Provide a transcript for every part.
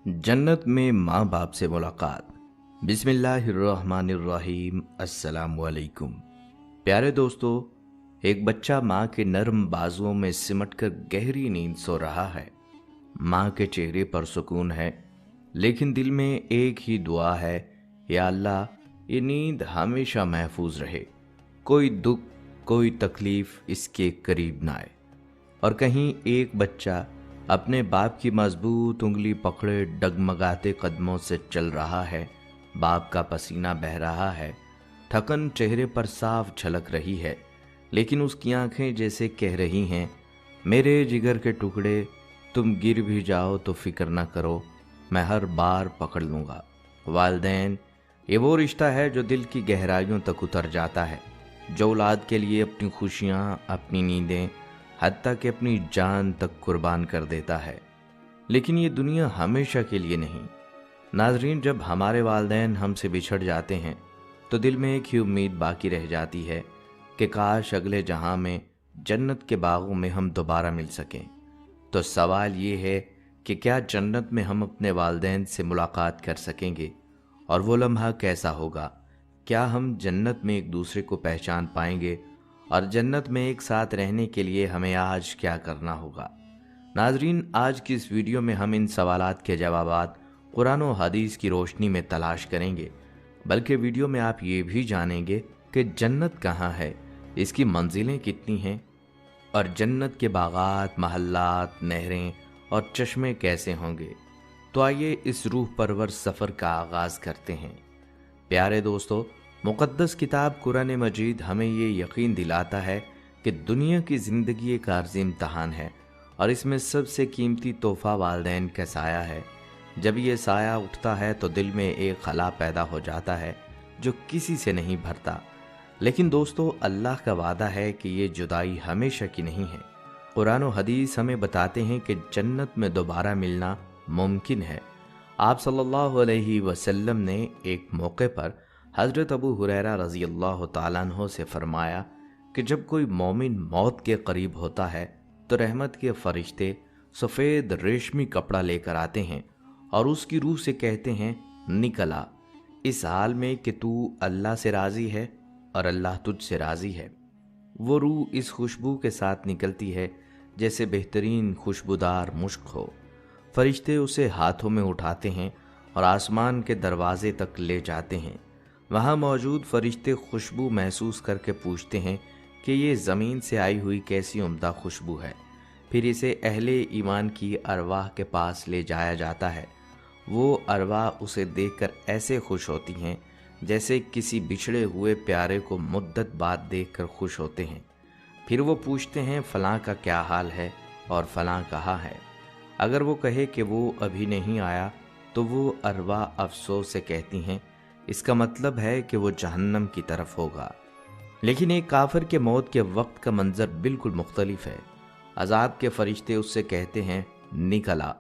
जन्नत में माँ बाप से मुलाकात। बिस्मिल्लाहिर्रहमानिर्रहीम। अस्सलाम वालेकुम। प्यारे दोस्तों, एक बच्चा माँ के नरम बाजुओं में सिमटकर गहरी नींद सो रहा है। माँ के चेहरे पर सुकून है, लेकिन दिल में एक ही दुआ है, या अल्लाह ये नींद हमेशा महफूज रहे, कोई दुख कोई तकलीफ इसके करीब ना आए। और कहीं एक बच्चा अपने बाप की मजबूत उंगली पकड़े डगमगाते कदमों से चल रहा है। बाप का पसीना बह रहा है, थकन चेहरे पर साफ झलक रही है, लेकिन उसकी आंखें जैसे कह रही हैं, मेरे जिगर के टुकड़े, तुम गिर भी जाओ तो फिक्र न करो, मैं हर बार पकड़ लूँगा। वालिदैन ये वो रिश्ता है जो दिल की गहराइयों तक उतर जाता है, जो औलाद के लिए अपनी खुशियाँ, अपनी नींदें, हत्ता कि अपनी जान तक कुर्बान कर देता है। लेकिन ये दुनिया हमेशा के लिए नहीं। नाजरीन, जब हमारे वालिदैन हमसे बिछड़ जाते हैं तो दिल में एक ही उम्मीद बाकी रह जाती है कि काश अगले जहां में, जन्नत के बागों में हम दोबारा मिल सकें। तो सवाल ये है कि क्या जन्नत में हम अपने वालिदैन से मुलाकात कर सकेंगे, और वो लम्हा कैसा होगा? क्या हम जन्नत में एक दूसरे को पहचान पाएंगे, और जन्नत में एक साथ रहने के लिए हमें आज क्या करना होगा? नाजरीन, आज की इस वीडियो में हम इन सवालात के जवाबात कुरान और हदीस की रोशनी में तलाश करेंगे। बल्कि वीडियो में आप ये भी जानेंगे कि जन्नत कहाँ है, इसकी मंजिलें कितनी हैं, और जन्नत के बागात, महल्लात, नहरें और चश्मे कैसे होंगे। तो आइए इस रूह परवर सफ़र का आगाज करते हैं। प्यारे दोस्तों, मुक़द्दस किताब कुरान मजीद हमें ये यकीन दिलाता है कि दुनिया की ज़िंदगी एक आर्ज़ी इम्तहान है, और इसमें सबसे कीमती तोहफ़ा वालिदैन का साया है। जब ये साया उठता है तो दिल में एक खला पैदा हो जाता है जो किसी से नहीं भरता। लेकिन दोस्तों, अल्लाह का वादा है कि ये जुदाई हमेशा की नहीं है। कुरान और हदीस हमें बताते हैं कि जन्नत में दोबारा मिलना मुमकिन है। आप सल्लल्लाहु अलैहि वसल्लम ने एक मौके पर हज़रत अबू हुरैरा रज़ी अल्लाह तआला अन्हु से फरमाया कि जब कोई मोमिन मौत के करीब होता है तो रहमत के फरिश्ते सफ़ेद रेशमी कपड़ा लेकर आते हैं और उसकी रूह से कहते हैं, निकल आ, इस हाल में कि तू अल्लाह से राज़ी है और अल्लाह तुझसे राज़ी है। वो रूह इस खुशबू के साथ निकलती है जैसे बेहतरीन खुशबूदार मुश्क हो। फरिश्ते उसे हाथों में उठाते हैं और आसमान के दरवाजे तक ले जाते हैं। वहाँ मौजूद फरिश्ते खुशबू महसूस करके पूछते हैं कि ये ज़मीन से आई हुई कैसी उम्दा खुशबू है। फिर इसे अहले ईमान की अरवाह के पास ले जाया जाता है। वो अरवाह उसे देखकर ऐसे खुश होती हैं जैसे किसी बिछड़े हुए प्यारे को मुद्दत बाद देखकर खुश होते हैं। फिर वो पूछते हैं, फ़लाँ का क्या हाल है और फ़लाँ कहाँ है? अगर वो कहे कि वो अभी नहीं आया तो वो अरवाह अफसोस से कहती हैं, इसका मतलब है कि वो जहन्नम की तरफ होगा। लेकिन एक काफिर के मौत के वक्त का मंजर बिल्कुल मुख्तलिफ है। अजाब के फरिश्ते उससे कहते हैं, निकल आ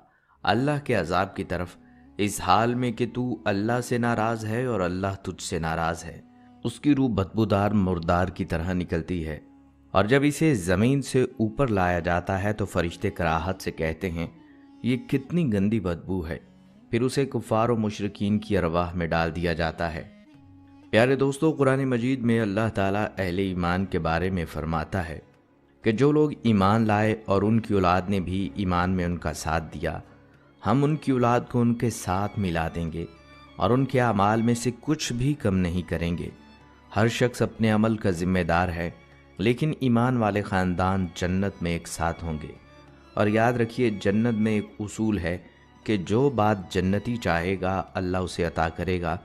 अल्लाह के अजाब की तरफ, इस हाल में कि तू अल्लाह से नाराज़ है और अल्लाह तुझसे नाराज़ है। उसकी रूह बदबूदार मुर्दार की तरह निकलती है, और जब इसे ज़मीन से ऊपर लाया जाता है तो फरिश्ते कराहत से कहते हैं, ये कितनी गंदी बदबू है। फिर उसे कुफ़ार और मुशरिकीन की अरवाह में डाल दिया जाता है। प्यारे दोस्तों, कुरान मजीद में अल्लाह ताला अहले ईमान के बारे में फरमाता है कि जो लोग ईमान लाए और उनकी औलाद ने भी ईमान में उनका साथ दिया, हम उनकी औलाद को उनके साथ मिला देंगे और उनके अमाल में से कुछ भी कम नहीं करेंगे। हर शख्स अपने अमल का जिम्मेदार है, लेकिन ईमान वाले ख़ानदान जन्नत में एक साथ होंगे। और याद रखिए, जन्नत में एक उसूल है कि जो बात जन्नती चाहेगा अल्लाह उसे अता करेगा।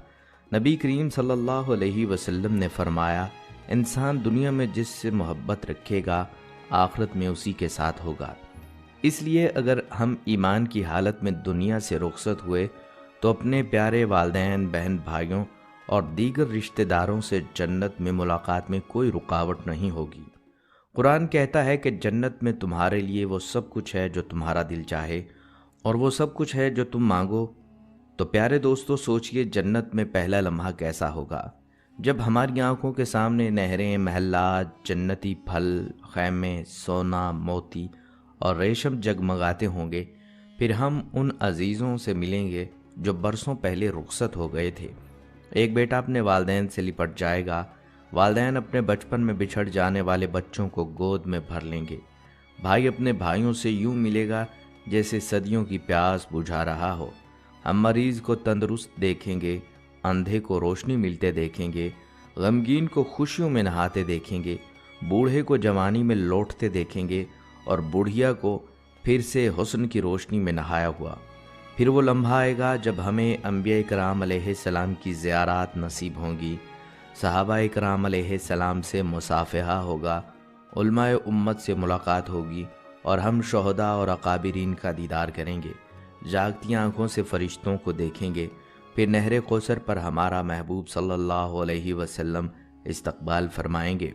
नबी करीम सल्लल्लाहु अलैहि वसल्लम ने फरमाया, इंसान दुनिया में जिससे मोहब्बत रखेगा आखिरत में उसी के साथ होगा। इसलिए अगर हम ईमान की हालत में दुनिया से रुखसत हुए तो अपने प्यारे वालिदैन, बहन भाइयों और दीगर रिश्तेदारों से जन्नत में मुलाकात में कोई रुकावट नहीं होगी। कुरान कहता है कि जन्नत में तुम्हारे लिए वो सब कुछ है जो तुम्हारा दिल चाहे, और वो सब कुछ है जो तुम मांगो। तो प्यारे दोस्तों, सोचिए जन्नत में पहला लम्हा कैसा होगा, जब हमारी आंखों के सामने नहरें, महल्लात, जन्नती फल, खैमे, सोना, मोती और रेशम जगमगाते होंगे। پھر ہم ان عزیزوں سے ملیں گے جو برسوں پہلے رخصت ہو گئے تھے۔ ایک بیٹا اپنے والدین سے لپٹ جائے گا، والدین اپنے بچپن میں بچھڑ جانے والے بچوں کو گود میں بھر لیں گے، بھائی اپنے بھائیوں سے یوں ملے گا جیسے صدیوں کی پیاس بجھا رہا ہو۔ ہم مریض کو تندرست دیکھیں گے، اندھے کو روشنی ملتے دیکھیں گے، غمگین کو خوشیوں میں نہاتے دیکھیں گے، بوڑھے کو جوانی میں لوٹتے دیکھیں گے اور بوڑھیا کو پھر سے حسن کی روشنی میں نہایا ہوا۔ پھر وہ لمحہ آئے گا جب ہمیں انبیاء کرام علیہ السلام کی زیارات نصیب ہوں گی، صحابہ کرام علیہ السلام سے مصافحہ ہوگا، علماء امت سے ملاقات ہوگی اور ہم شہداء اور اکابرین کا دیدار کریں گے، جاگتی آنکھوں سے فرشتوں کو دیکھیں گے۔ پھر نہر کوثر پر ہمارا محبوب صلی اللہ علیہ وسلم استقبال فرمائیں گے۔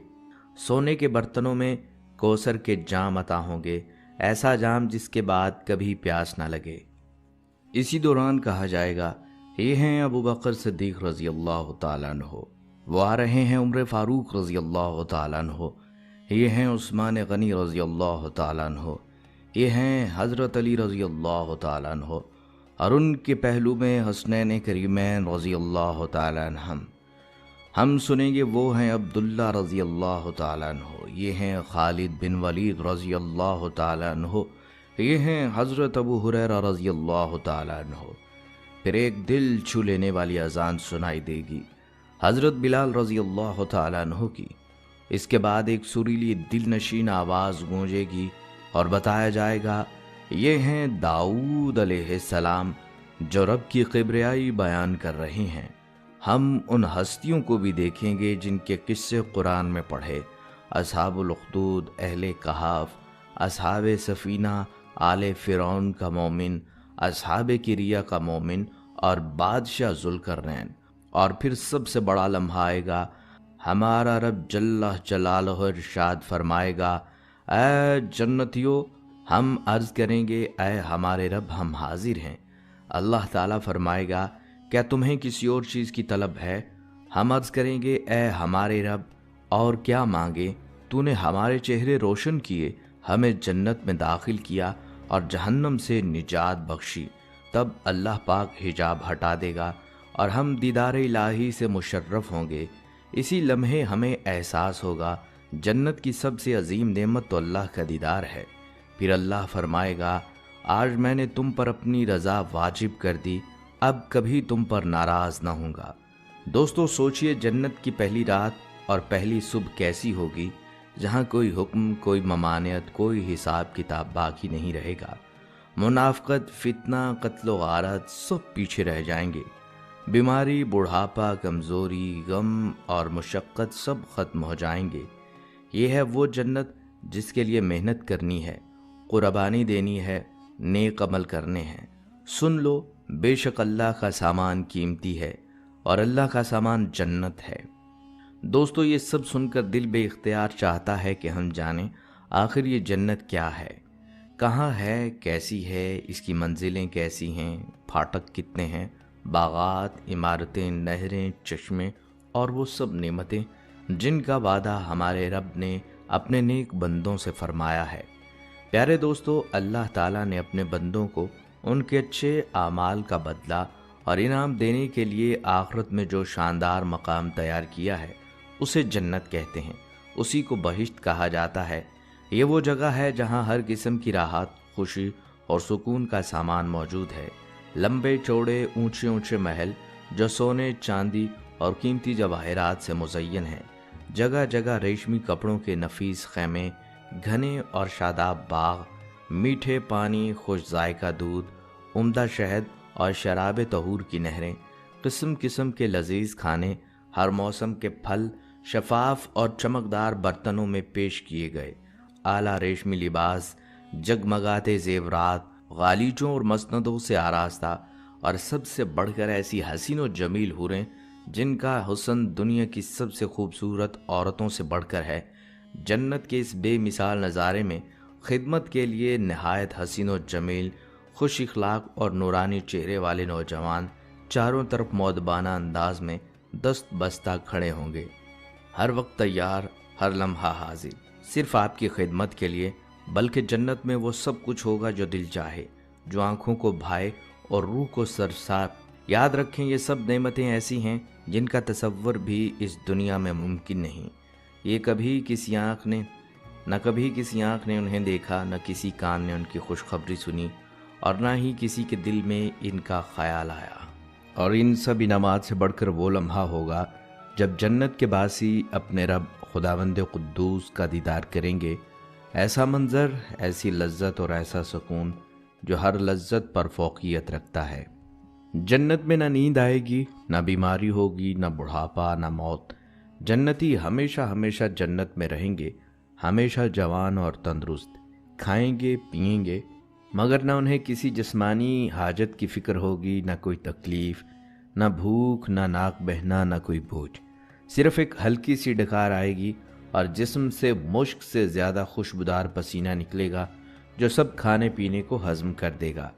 سونے کے برتنوں میں کوثر کے جام عطا ہوں گے، ایسا جام جس کے بعد کبھی پیاس نہ لگے۔ اسی دوران کہا جائے گا، یہ ہیں ابو بکر صدیق رضی اللہ تعالیٰ عنہ، وہ آ رہے ہیں عمر فاروق رضی اللہ تعالیٰ عنہ، یہ ہیں عثمان غنی رضی اللہ تعالیٰ عنہ، یہ ہیں حضرت علی رضی اللہ تعالیٰ عنہ، اور ان کے پہلو میں حسنین کریمین رضی اللہ تعالیٰ عنہم۔ ہم سنیں گے وہ ہیں عبداللہ رضی اللہ تعالیٰ عنہ، یہ ہیں خالد بن ولید رضی اللہ تعالیٰ عنہ، یہ ہیں حضرت ابو ہریرہ رضی اللہ تعالیٰ عنہ۔ پھر ایک دل چھو لینے والی اذان سنائی دے گی، حضرت بلال رضی اللہ تعالیٰ عنہ کی۔ اس کے بعد ایک سریلی دل نشین آواز گونجے گی اور بتایا جائے گا، یہ ہیں داؤد علیہ السلام جو رب کی کبریائی بیان کر رہے ہیں۔ ہم ان ہستیوں کو بھی دیکھیں گے جن کے قصے قرآن میں پڑھے، اصحاب الاخدود، اہل کہف، اصحاب سفینہ، آل فرعون کا مومن، اصحاب کریہ کا مومن اور بادشاہ ذوالقرنین۔ اور پھر سب سے بڑا لمحہ آئے گا، ہمارا رب جل جلالہ ارشاد فرمائے گا، اے جنتیو، ہم عرض کریں گے اے ہمارے رب ہم حاضر ہیں۔ اللہ تعالیٰ فرمائے گا، کیا تمہیں کسی اور چیز کی طلب ہے؟ ہم عرض کریں گے اے ہمارے رب اور کیا مانگے؟ تو نے ہمارے چہرے روشن کیے، ہمیں جنت میں داخل کیا اور جہنم سے نجات بخشی۔ تب اللہ پاک حجاب ہٹا دے گا اور ہم دیدار الہی سے مشرف ہوں گے۔ اسی لمحے ہمیں احساس ہوگا جنت کی سب سے عظیم نعمت تو اللہ کا دیدار ہے۔ پھر اللہ فرمائے گا، آج میں نے تم پر اپنی رضا واجب کر دی، اب کبھی تم پر ناراض نہ ہوں گا۔ دوستو سوچئے جنت کی پہلی رات اور پہلی صبح کیسی ہوگی، جہاں کوئی حکم، کوئی ممانعت، کوئی حساب کتاب باقی نہیں رہے گا۔ منافقت، فتنہ، قتل و غارت سب پیچھے رہ جائیں گے۔ بیماری، بڑھاپا، کمزوری، غم اور مشقت سب ختم ہو جائیں گے۔ یہ ہے وہ جنت جس کے لیے محنت کرنی ہے، قربانی دینی ہے، نیک عمل کرنے ہیں۔ سن لو، بے شک اللہ کا سامان قیمتی ہے اور اللہ کا سامان جنت ہے۔ دوستو یہ سب سن کر دل بے اختیار چاہتا ہے کہ ہم جانیں آخر یہ جنت کیا ہے، کہاں ہے، کیسی ہے، اس کی منزلیں کیسی ہیں، پھاٹک کتنے ہیں، باغات، عمارتیں، نہریں، چشمے اور وہ سب نعمتیں جن کا وعدہ ہمارے رب نے اپنے نیک بندوں سے فرمایا ہے۔ پیارے دوستو، اللہ تعالیٰ نے اپنے بندوں کو ان کے اچھے اعمال کا بدلہ اور انعام دینے کے لیے آخرت میں جو شاندار مقام تیار کیا ہے اسے جنت کہتے ہیں، اسی کو بہشت کہا جاتا ہے۔ یہ وہ جگہ ہے جہاں ہر قسم کی راحت، خوشی اور سکون کا سامان موجود ہے۔ لمبے چوڑے اونچے اونچے محل جو سونے، چاندی اور قیمتی جواہرات سے مزین ہیں، جگہ جگہ ریشمی کپڑوں کے نفیس خیمے، گھنے اور شاداب باغ، میٹھے پانی، خوش ذائقہ دودھ، عمدہ شہد اور شراب طہور کی نہریں، قسم قسم کے لذیذ کھانے، ہر موسم کے پھل شفاف اور چمکدار برتنوں میں پیش کیے گئے، اعلیٰ ریشمی لباس، جگمگاتے زیورات، غالیچوں اور مسندوں سے آراستہ، اور سب سے بڑھ کر ایسی حسین و جمیل حوریں جن کا حسن دنیا کی سب سے خوبصورت عورتوں سے بڑھ کر ہے۔ جنت کے اس بے مثال نظارے میں خدمت کے لیے نہایت حسین و جمیل، خوش اخلاق اور نورانی چہرے والے نوجوان چاروں طرف مؤدبانہ انداز میں دست بستہ کھڑے ہوں گے، ہر وقت تیار، ہر لمحہ حاضر، صرف آپ کی خدمت کے لیے۔ بلکہ جنت میں وہ سب کچھ ہوگا جو دل چاہے، जो आंखों को भाए और रूह को सरसार। याद रखें, ये सब नेमतें ऐसी हैं जिनका तसव्वुर भी इस दुनिया में मुमकिन नहीं। ये कभी किसी आँख ने उन्हें देखा, न किसी कान ने उनकी खुशखबरी सुनी, और न ही किसी के दिल में इनका ख्याल आया। और इन सब इनामात से बढ़कर वो लम्हा होगा जब जन्नत के बासी अपने रब खुदावंद कुद्दूस का दीदार करेंगे। ऐसा मंजर, ऐसी लज्जत और ऐसा सुकून जो हर लज्जत पर फौकियत रखता है। जन्नत में ना नींद आएगी, ना बीमारी होगी, ना बुढ़ापा, ना मौत। जन्नती हमेशा हमेशा जन्नत में रहेंगे, हमेशा जवान और तंदुरुस्त, खाएंगे पिएंगे, मगर ना उन्हें किसी जिस्मानी हाजत की फिक्र होगी, ना कोई तकलीफ, ना भूख, ना नाक बहना, ना कोई बोझ। सिर्फ एक हल्की सी डकार आएगी और जिस्म से मुश्क से ज़्यादा खुशबूदार पसीना निकलेगा जो सब खाने पीने को हजम कर देगा।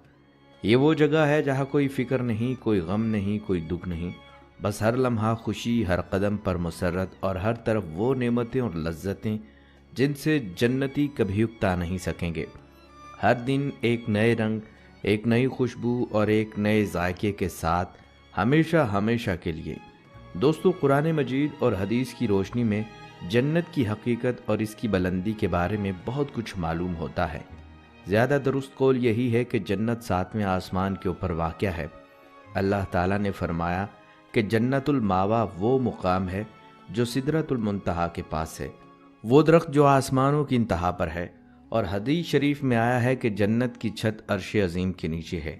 ये वो जगह है जहाँ कोई फिक्र नहीं, कोई गम नहीं, कोई दुख नहीं, बस हर लम्हा खुशी, हर कदम पर मुसर्रत और हर तरफ वो नेमतें और लज्जतें जिनसे जन्नती कभी उक्ता नहीं सकेंगे। हर दिन एक नए रंग, एक नई खुशबू और एक नए जायके के साथ, हमेशा हमेशा के लिए। दोस्तों, कुरान मजीद और हदीस की रोशनी में जन्नत की हकीकत और इसकी बुलंदी के बारे में बहुत कुछ मालूम होता है। ज़्यादा दुरुस्त कौल यही है कि जन्नत 7वें आसमान के ऊपर वाक़या है। अल्लाह ताला ने फरमाया कि जन्नतुल मावा वो मुकाम है जो सिदरतुल मुंतहा के पास है, वो दरख्त जो आसमानों की इंतहा पर है। और हदीस शरीफ में आया है कि जन्नत की छत अर्श अजीम के नीचे है।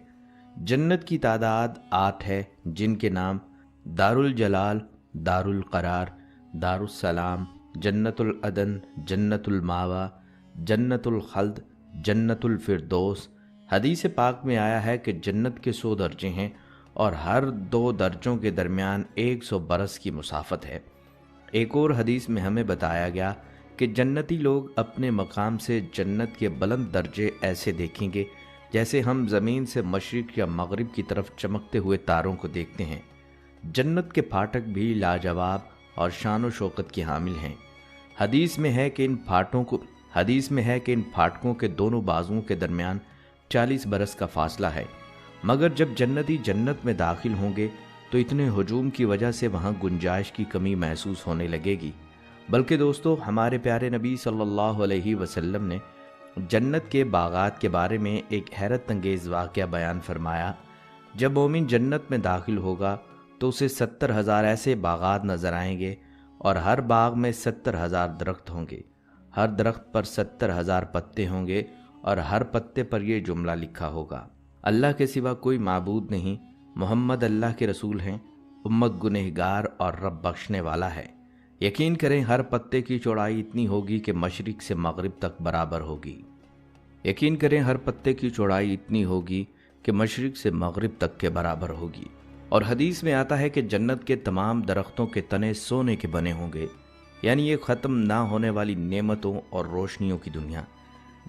जन्नत की तादाद 8 है, जिनके नाम दारुल जलाल, दारुल करार, दारुस सलाम, जन्नतुल अदन, जन्नतुल मावा, जन्नतुल खल्द, जन्नतुल फिरदौस। हदीस पाक में आया है कि जन्नत के 100 दर्जे हैं और हर 2 दर्जों के दरमियान 100 बरस की मुसाफत है। एक और हदीस में हमें बताया गया कि जन्नती लोग अपने मकाम से जन्नत के बुलंद दर्जे ऐसे देखेंगे जैसे हम ज़मीन से मशरिक या मगरिब की तरफ चमकते हुए तारों को देखते हैं। जन्नत के फाटक भी लाजवाब और शान व शौकत के हामिल हैं। हदीस में है कि इन फाटकों के दोनों बाजुओं के दरमियान 40 बरस का फासला है। मगर जब जन्नती जन्नत में दाखिल होंगे तो इतने हुजूम की वजह से वहाँ गुंजाइश की कमी महसूस होने लगेगी। बल्कि दोस्तों, हमारे प्यारे नबी सल्लल्लाहु अलैहि वसल्लम ने जन्नत के बागात के बारे में एक हैरत अंगेज़ वाक़या बयान फरमाया। जब मोमिन जन्नत में दाखिल होगा तो उसे 70,000 ऐसे बागात नज़र आएंगे और हर बाग में 70,000 दरख्त होंगे। हर दरख्त पर 70,000 पत्ते होंगे और हर पत्ते पर यह जुमला लिखा होगा, अल्लाह के सिवा कोई माबूद नहीं, मोहम्मद अल्लाह के रसूल हैं, उम्मत गुनहगार और रब बख्शने वाला है। यकीन करें, हर पत्ते की चौड़ाई इतनी होगी कि मशरिक से मगरिब तक बराबर होगी। यकीन करें, हर पत्ते की चौड़ाई इतनी होगी कि मशरिक से मगरिब तक के बराबर होगी। और हदीस में आता है कि जन्नत के तमाम दरख्तों के तने सोने के बने होंगे। यानी ये ख़त्म ना होने वाली नेमतों और रोशनियों की दुनिया।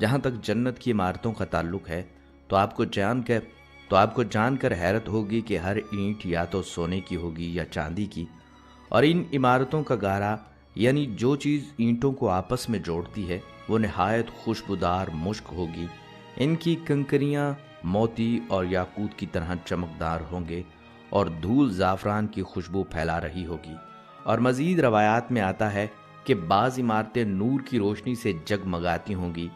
जहाँ तक जन्नत की इमारतों का ताल्लुक़ है तो आपको जानकर हैरत होगी कि हर ईंट या तो सोने की होगी या चांदी की। और इन इमारतों का गारा, यानी जो चीज़ ईंटों को आपस में जोड़ती है, वो नहायत खुशबूदार मुश्क होगी। इनकी कंकरियाँ मोती और याकूत की तरह चमकदार होंगे और धूल ज़ाफ़रान की खुशबू फैला रही होगी। और मज़ीद रवायात में आता है कि बाज़ इमारतें नूर की रोशनी से जगमगाती होंगी,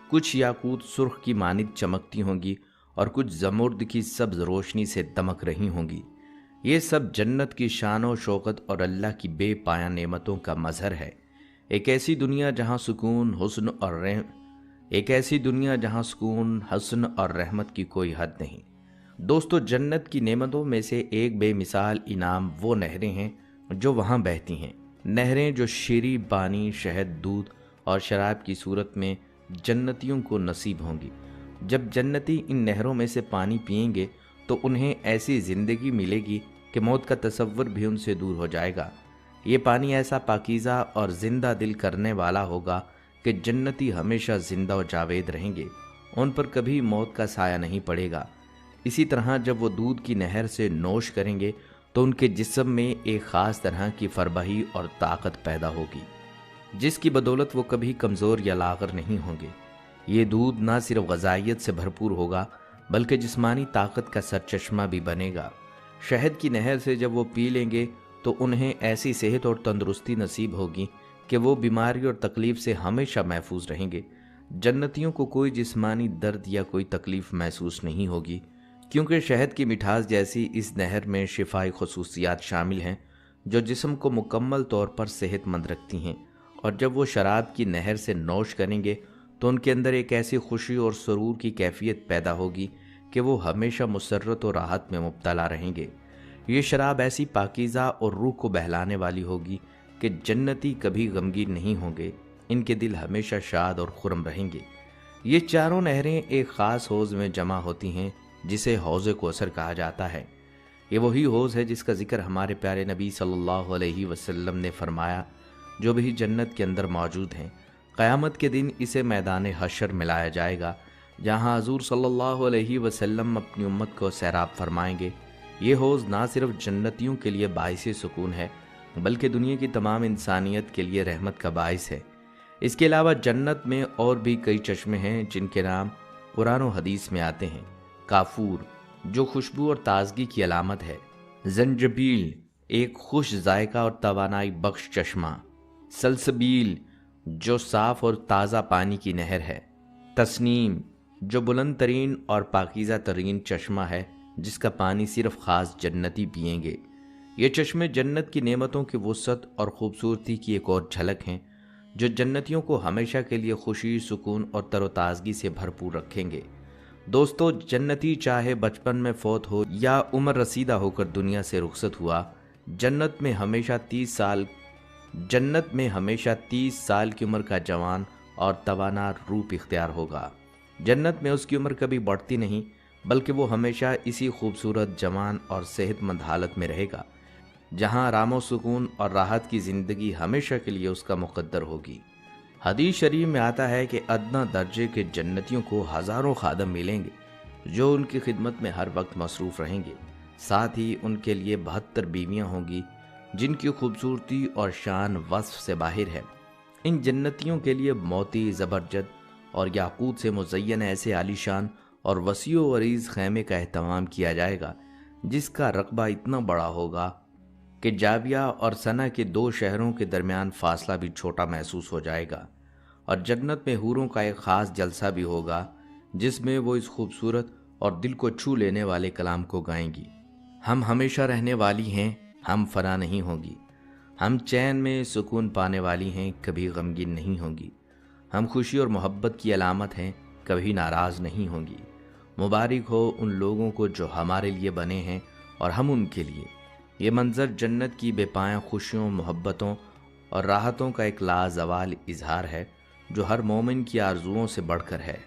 कुछ याकूत सुर्ख की मानिद चमकती होंगी और कुछ ज़मुर्द की सब्ज़ रोशनी से दमक रही होंगी। ये सब जन्नत की शान व शौकत और अल्लाह की बेपाया नेमतों का मज़हर है। एक ऐसी दुनिया जहाँ सुकून, हस्न और रहमत की कोई हद नहीं। दोस्तों, जन्नत की नेमतों में से एक बेमिसाल इनाम वो नहरें हैं जो वहाँ बहती हैं। नहरें जो शीरी पानी, शहद, दूध और शराब की सूरत में जन्नतियों को नसीब होंगी। जब जन्नती इन नहरों में से पानी पिएंगे तो उन्हें ऐसी ज़िंदगी मिलेगी कि मौत का तसव्वुर भी उनसे दूर हो जाएगा। ये पानी ऐसा पाकीज़ा और ज़िंदा दिल करने वाला होगा कि जन्नती हमेशा ज़िंदा और जावेद रहेंगे, उन पर कभी मौत का साया नहीं पड़ेगा। इसी तरह जब वो दूध की नहर से नोश करेंगे तो उनके जिस्म में एक ख़ास तरह की फरबही और ताकत पैदा होगी, जिसकी बदौलत वो कभी कमज़ोर या लाग़र नहीं होंगे। ये दूध ना सिर्फ ग़ज़ाइयत से भरपूर होगा बल्कि जिस्मानी ताकत का सरचश्मा भी बनेगा। शहद की नहर से जब वो पी लेंगे तो उन्हें ऐसी सेहत और तंदुरुस्ती नसीब होगी कि वो बीमारी और तकलीफ से हमेशा महफूज रहेंगे। जन्नतियों को कोई जिस्मानी दर्द या कोई तकलीफ महसूस नहीं होगी, क्योंकि शहद की मिठास जैसी इस नहर में शिफाई खसूसियात शामिल हैं जो जिस्म को मुकम्मल तौर पर सेहतमंद रखती हैं। और जब वो शराब की नहर से नौश करेंगे तो उनके अंदर एक ऐसी खुशी और सुरूर की कैफियत पैदा होगी कि वो हमेशा मुसर्रत और राहत में मुब्तला रहेंगे। ये शराब ऐसी पाकीज़ा और रूह को बहलाने वाली होगी कि जन्नती कभी गमगीन नहीं होंगे, इनके दिल हमेशा शाद और खुरम रहेंगे। ये चारों नहरें एक ख़ास हौज़ में जमा होती हैं जिसे हौज़ कौसर कहा जाता है। ये वही हौज़ है जिसका जिक्र हमारे प्यारे नबी सल्लल्लाहु अलैहि वसल्लम ने फरमाया, जो भी जन्नत के अंदर मौजूद हैं। क़यामत के दिन इसे मैदान हशर मिलाया जाएगा, जहाँ हज़ूर सल्लल्लाहु अलैहि वसल्लम अपनी उम्मत को सैराब फरमाएंगे। ये हौज़ ना सिर्फ जन्नतियों के लिए बाइसे सुकून है, बल्कि दुनिया की तमाम इंसानियत के लिए रहमत का बाइस है। इसके अलावा जन्नत में और भी कई चश्मे हैं जिनके नाम कुरान और हदीस में आते हैं। काफूर, जो खुशबू और ताजगी की अलामत है। जंजबील, एक खुश जायका और तवानाई बख्श चश्मा। सलसबील, जो साफ और ताज़ा पानी की नहर है। तस्नीम, जो बुलंद तरीन और पाकीज़ा तरीन चश्मा है जिसका पानी सिर्फ ख़ास जन्नती पिएंगे। ये चश्मे जन्नत की नेमतों की वुसअत और ख़ूबसूरती की एक और झलक हैं जो जन्नतियों को हमेशा के लिए खुशी, सुकून और तरोताज़गी से भरपूर रखेंगे। दोस्तों, जन्नती चाहे बचपन में फौत हो या उम्र रसीदा होकर दुनिया से रुखसत हुआ, जन्नत में हमेशा 30 साल की उम्र का जवान और तवाना रूप इख्तियार होगा। जन्नत में उसकी उम्र कभी बढ़ती नहीं, बल्कि वो हमेशा इसी खूबसूरत, जवान और सेहतमंद हालत में रहेगा, जहाँ आराम व सुकून और राहत की ज़िंदगी हमेशा के लिए उसका मुक़द्दर होगी। हदीस शरीफ में आता है कि अदना दर्जे के जन्नतियों को हज़ारों खादम मिलेंगे जो उनकी खिदमत में हर वक्त मसरूफ़ रहेंगे। साथ ही उनके लिए 72 बीवियाँ होंगी जिनकी खूबसूरती और शान वस्फ से बाहर है। इन जन्नतियों के लिए मोती, ज़बरजद और याकूत से मुज़य्यन ऐसे आलीशान और वसीओ वरीज़ खैमे का एहतमाम किया जाएगा जिसका रकबा इतना बड़ा होगा कि जाविया और सना के 2 शहरों के दरमियान फासला भी छोटा महसूस हो जाएगा। और जन्नत में हूरों का एक ख़ास जलसा भी होगा जिसमें वो इस खूबसूरत और दिल को छू लेने वाले कलाम को गाएंगी। हम हमेशा रहने वाली हैं, हम फना नहीं होगी। हम चैन में सुकून पाने वाली हैं, कभी गमगीन नहीं होंगी। हम खुशी और मोहब्बत की अलामत हैं, कभी नाराज़ नहीं होंगी। मुबारक हो उन लोगों को जो हमारे लिए बने हैं और हम उनके लिए। ये मंज़र जन्नत की बेपाया खुशियों, मोहब्बतों और राहतों का एक लाजवाल इजहार है जो हर मोमिन की आरजुओं से बढ़कर है।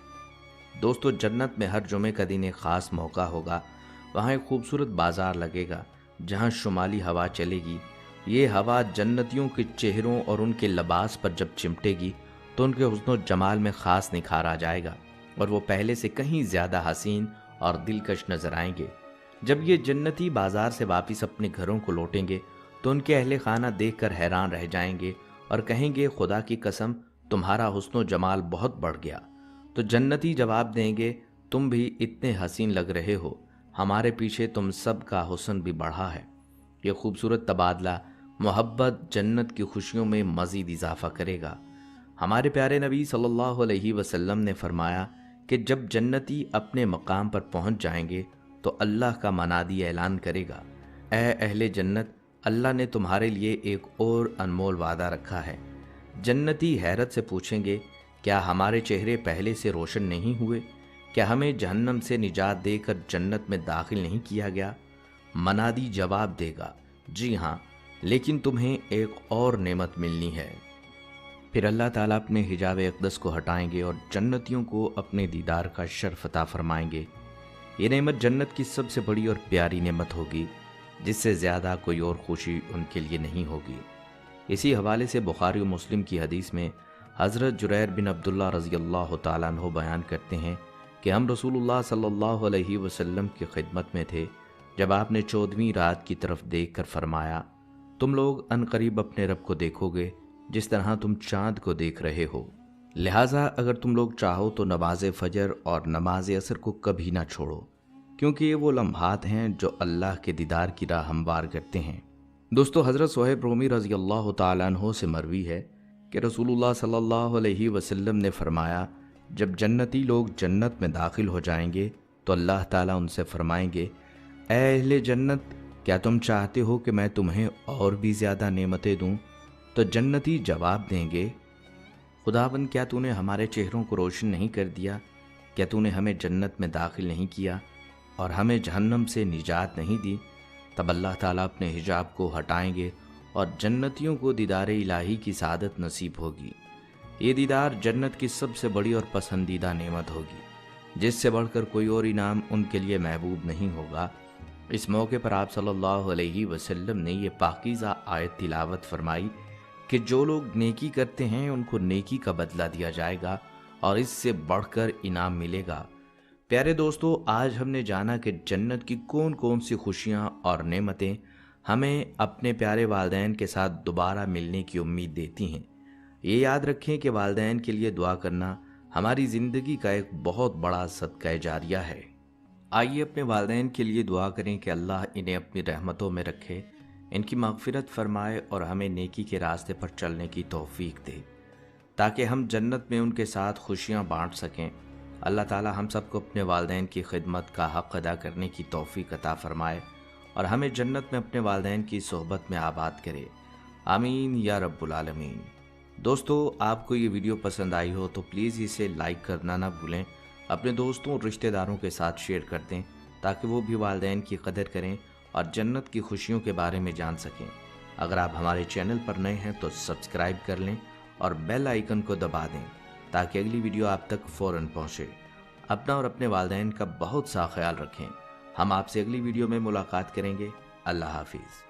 दोस्तों, जन्नत में हर जुमे का दिन एक ख़ास मौका होगा। वहाँ एक खूबसूरत बाज़ार लगेगा जहाँ शुमाली हवा चलेगी। ये हवा जन्नतियों के चेहरों और उनके लिबास पर जब चिमटेगी तो उनके हुस्न और जमाल में ख़ास निखार आ जाएगा और वो पहले से कहीं ज़्यादा हसीन और दिलकश नज़र आएंगे। जब ये जन्नती बाज़ार से वापस अपने घरों को लौटेंगे तो उनके अहले खाना देखकर हैरान रह जाएंगे और कहेंगे, खुदा की कसम, तुम्हारा हुस्न और जमाल बहुत बढ़ गया। तो जन्नती जवाब देंगे, तुम भी इतने हसीन लग रहे हो, हमारे पीछे तुम सब का हुस्न भी बढ़ा है। ये खूबसूरत तबादला मोहब्बत जन्नत की खुशियों में मज़ीद इजाफा करेगा। हमारे प्यारे नबी सल्लल्लाहु अलैहि वसल्लम ने फरमाया कि जब जन्नती अपने मकाम पर पहुंच जाएंगे तो अल्लाह का मनादी ऐलान करेगा, ए अहले जन्नत, अल्लाह ने तुम्हारे लिए एक और अनमोल वादा रखा है। जन्नती हैरत से पूछेंगे, क्या हमारे चेहरे पहले से रोशन नहीं हुए? क्या हमें जहन्नम से निजात देकर जन्नत में दाखिल नहीं किया गया? मनादी जवाब देगा, जी हाँ, लेकिन तुम्हें एक और नेमत मिलनी है। फिर अल्लाह ताला अपने हिजाब अक़दस को हटाएंगे और जन्नतियों को अपने दीदार का शर्फ अता फरमाएंगे। ये नेमत जन्नत की सबसे बड़ी और प्यारी नेमत होगी जिससे ज़्यादा कोई और खुशी उनके लिए नहीं होगी। इसी हवाले से बुखारी और मुस्लिम की हदीस में हज़रत जुरैर बिन अब्दुल्ला रज़ी अल्लाह तआला अन्हु बयान करते हैं कि हम रसूलुल्लाह सल्लल्लाहु अलैहि वसल्लम की खिदमत में थे जब आपने 14वीं रात की तरफ देख कर फरमाया, तुम लोग अनकरीब अपने रब को देखोगे जिस तरह तुम चाँद को देख रहे हो। لہٰذا اگر تم لوگ چاہو تو نماز فجر اور نماز عصر کو کبھی نہ چھوڑو، کیونکہ یہ وہ لمحات ہیں جو اللہ کے دیدار کی راہ ہموار کرتے ہیں۔ دوستو، حضرت صہیب رومی رضی اللہ تعالیٰ عنہ سے مروی ہے کہ رسول اللہ صلی اللہ علیہ وسلم نے فرمایا، جب جنتی لوگ جنت میں داخل ہو جائیں گے تو اللہ تعالیٰ ان سے فرمائیں گے، اے اہل جنت، کیا تم چاہتے ہو کہ میں تمہیں اور بھی زیادہ نعمتیں دوں؟ تو جنتی جواب دیں گے، خداوند، کیا تو نے ہمارے چہروں کو روشن نہیں کر دیا؟ کیا تو نے ہمیں جنت میں داخل نہیں کیا اور ہمیں جہنم سے نجات نہیں دی؟ تب اللہ تعالیٰ اپنے حجاب کو ہٹائیں گے اور جنتیوں کو دیدار الہی کی سعادت نصیب ہوگی۔ یہ دیدار جنت کی سب سے بڑی اور پسندیدہ نعمت ہوگی، جس سے بڑھ کر کوئی اور انعام ان کے لیے محبوب نہیں ہوگا۔ اس موقع پر آپ صلی اللہ علیہ وسلم نے یہ پاکیزہ آیت تلاوت فرمائی کہ جو لوگ نیکی کرتے ہیں ان کو نیکی کا بدلہ دیا جائے گا اور اس سے بڑھ کر انعام ملے گا۔ پیارے دوستو، آج ہم نے جانا کہ جنت کی کون کون سی خوشیاں اور نعمتیں ہمیں اپنے پیارے والدین کے ساتھ دوبارہ ملنے کی امید دیتی ہیں۔ یہ یاد رکھیں کہ والدین کے لیے دعا کرنا ہماری زندگی کا ایک بہت بڑا صدقہ جاریہ ہے۔ آئیے اپنے والدین کے لیے دعا کریں کہ اللہ انہیں اپنی رحمتوں میں رکھے، ان کی مغفرت فرمائے اور ہمیں نیکی کے راستے پر چلنے کی توفیق دے، تاکہ ہم جنت میں ان کے ساتھ خوشیاں بانٹ سکیں۔ اللہ تعالی ہم سب کو اپنے والدین کی خدمت کا حق ادا کرنے کی توفیق عطا فرمائے اور ہمیں جنت میں اپنے والدین کی صحبت میں آباد کرے، آمین یا رب العالمین۔ دوستو، آپ کو یہ ویڈیو پسند آئی ہو تو پلیز اسے لائک کرنا نہ بھولیں، اپنے دوستوں اور رشتہ داروں کے ساتھ شیئر کر دیں تاکہ وہ بھی والدین کی قدر کریں اور جنت کی خوشیوں کے بارے میں جان سکیں۔ اگر آپ ہمارے چینل پر نئے ہیں تو سبسکرائب کر لیں اور بیل آئیکن کو دبا دیں تاکہ اگلی ویڈیو آپ تک فوراً پہنچے۔ اپنا اور اپنے والدین کا بہت سا خیال رکھیں۔ ہم آپ سے اگلی ویڈیو میں ملاقات کریں گے۔ اللہ حافظ۔